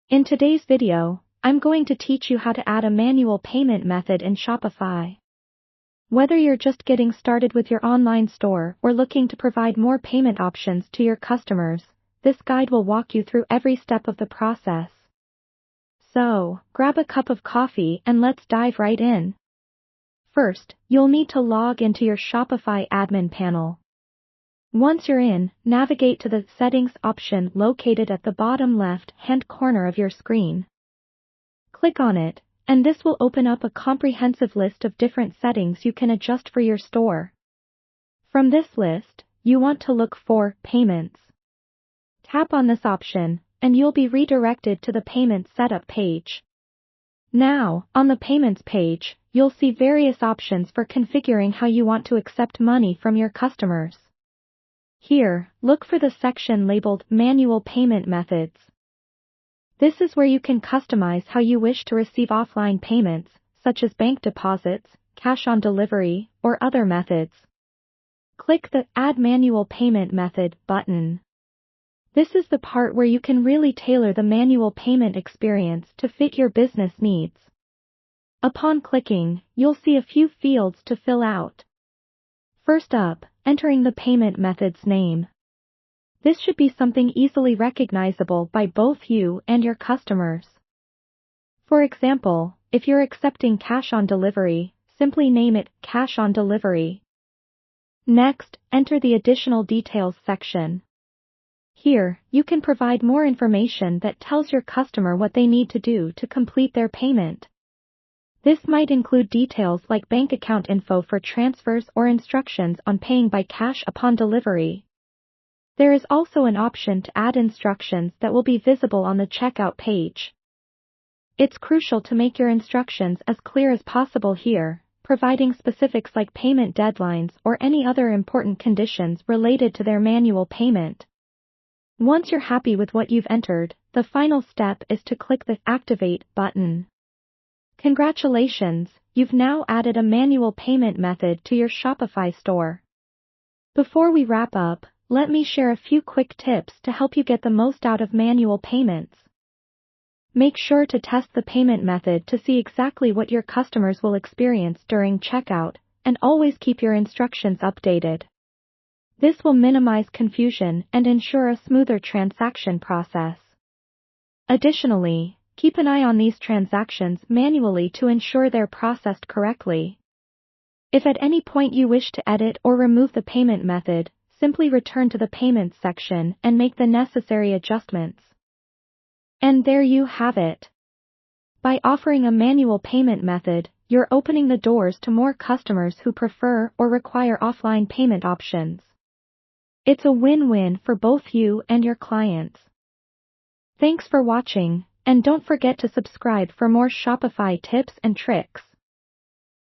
In today's video, I'm going to teach you how to add a manual payment method in Shopify. Whether you're just getting started with your online store or looking to provide more payment options to your customers, this guide will walk you through every step of the process. So, grab a cup of coffee and let's dive right in. First, you'll need to log into your Shopify admin panel. Once you're in, navigate to the Settings option located at the bottom left-hand corner of your screen. Click on it, and this will open up a comprehensive list of different settings you can adjust for your store. From this list, you want to look for Payments. Tap on this option, and you'll be redirected to the Payment Setup page. Now, on the Payments page, you'll see various options for configuring how you want to accept money from your customers. Here, look for the section labeled Manual Payment Methods. This is where you can customize how you wish to receive offline payments, such as bank deposits, cash on delivery, or other methods. Click the Add Manual Payment Method button. This is the part where you can really tailor the manual payment experience to fit your business needs. Upon clicking, you'll see a few fields to fill out. First up, entering the payment method's name. This should be something easily recognizable by both you and your customers. For example, if you're accepting cash on delivery, simply name it Cash on Delivery. Next, enter the Additional Details section. Here, you can provide more information that tells your customer what they need to do to complete their payment. This might include details like bank account info for transfers or instructions on paying by cash upon delivery. There is also an option to add instructions that will be visible on the checkout page. It's crucial to make your instructions as clear as possible here, providing specifics like payment deadlines or any other important conditions related to their manual payment. Once you're happy with what you've entered, the final step is to click the Activate button. Congratulations, you've now added a manual payment method to your Shopify store. Before we wrap up, let me share a few quick tips to help you get the most out of manual payments. Make sure to test the payment method to see exactly what your customers will experience during checkout, and always keep your instructions updated. This will minimize confusion and ensure a smoother transaction process. Additionally, keep an eye on these transactions manually to ensure they're processed correctly. If at any point you wish to edit or remove the payment method, simply return to the Payments section and make the necessary adjustments. And there you have it. By offering a manual payment method, you're opening the doors to more customers who prefer or require offline payment options. It's a win-win for both you and your clients. Thanks for watching, and don't forget to subscribe for more Shopify tips and tricks.